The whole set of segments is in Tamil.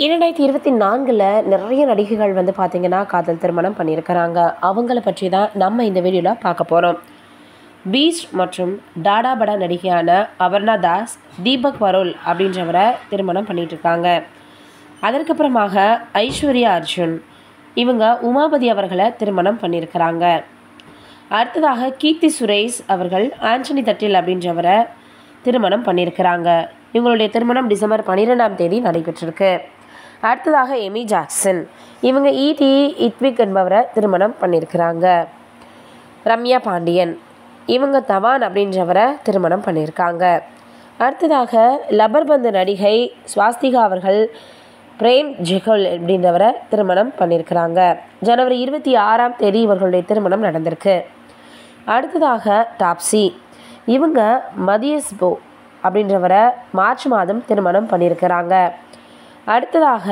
2024 நிறைய நடிகைகள் வந்து பார்த்திங்கன்னா காதல் திருமணம் பண்ணியிருக்கிறாங்க. அவங்கள பற்றி தான் நம்ம இந்த வீடியோவில் பார்க்க போகிறோம். பீஸ்ட் மற்றும் டாடா படா நடிகையான அபர்ணா தாஸ் தீபக் பரோல் அப்படின்றவரை திருமணம் பண்ணிகிட்ருக்காங்க. அதற்கப்புறமாக ஐஸ்வர்யா அர்ஜுன் இவங்க உமாபதி அவர்களை திருமணம் பண்ணியிருக்கிறாங்க. அடுத்ததாக கீர்த்தி சுரேஷ் அவர்கள் ஆண்டனி தட்டில் அப்படின்றவரை திருமணம் பண்ணியிருக்கிறாங்க. இவங்களுடைய திருமணம் டிசம்பர் 12ஆம் தேதி நடைபெற்றிருக்கு. அடுத்ததாக எமி ஜாக்சன் இவங்க இத்விக் என்பவரை திருமணம் பண்ணியிருக்கிறாங்க. ரம்யா பாண்டியன் இவங்க தவான் அப்படின்றவரை திருமணம் பண்ணியிருக்காங்க. அடுத்ததாக லபர்பந்து நடிகை ஸ்வாஸ்திகா அவர்கள் பிரேம் ஜெகோல் அப்படின்றவரை திருமணம் பண்ணியிருக்கிறாங்க. ஜனவரி 26ஆம் தேதி இவர்களுடைய திருமணம் நடந்திருக்கு. அடுத்ததாக டாப்ஸி இவங்க மதியஸ்போ அப்படின்றவரை மார்ச் மாதம் திருமணம் பண்ணியிருக்கிறாங்க. அடுத்ததாக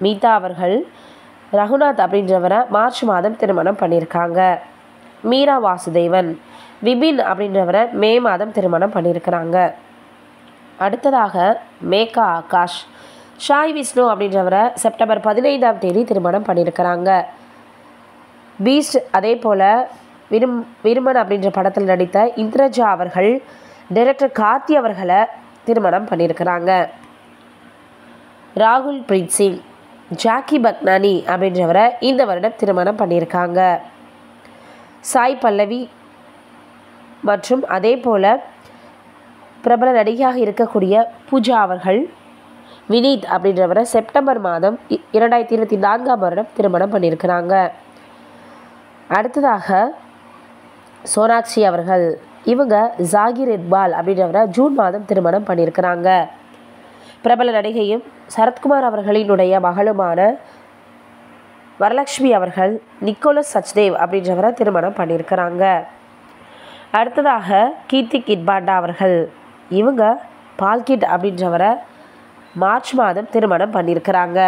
மீதா அவர்கள் ரகுநாத் அப்படின்றவரை மார்ச் மாதம் திருமணம் பண்ணியிருக்காங்க. மீரா வாசுதேவன் விபின் அப்படின்றவரை மே மாதம் திருமணம் பண்ணியிருக்கிறாங்க. அடுத்ததாக மேகா ஆகாஷ் ஷாய் விஷ்ணு அப்படின்றவரை செப்டம்பர் 15ஆம் தேதி திருமணம் பண்ணியிருக்கிறாங்க. பீஸ்ட் அதே போல் விருமன் அப்படின்ற படத்தில் நடித்த இந்திரஜா அவர்கள் டைரக்டர் கார்த்தி அவர்களை திருமணம் பண்ணியிருக்கிறாங்க. ராகுல் பிரீத் சிங் ஜாக்கி பக்னானி அப்படின்றவரை இந்த வருடம் திருமணம் பண்ணியிருக்காங்க. சாய் பல்லவி மற்றும் அதே போல் பிரபல நடிகையாக இருக்கக்கூடிய பூஜா அவர்கள் வினீத் அப்படின்றவரை செப்டம்பர் மாதம் 2024ஆம் வருடம் திருமணம் பண்ணியிருக்கிறாங்க. அடுத்ததாக சோனாக்ஷி அவர்கள் இவங்க ஜாகிர் இக்பால் அப்படின்றவரை ஜூன் மாதம் திருமணம் பண்ணியிருக்கிறாங்க. பிரபல நடிகையும் சரத்குமார் அவர்களினுடைய மகளுமான வரலட்சுமி அவர்கள் நிக்கோலஸ் சச்தேவ் அப்படின்றவரை திருமணம் பண்ணியிருக்கிறாங்க. அடுத்ததாக கீர்த்தி கிட்பாண்டா அவர்கள் இவங்க பால்கிட் அப்படின்றவரை மார்ச் மாதம் திருமணம் பண்ணியிருக்கிறாங்க.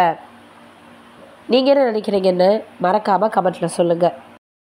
நீங்கள் என்ன நினைக்கிறீங்கன்னு மறக்காமல் கமெண்ட்டில் சொல்லுங்கள்.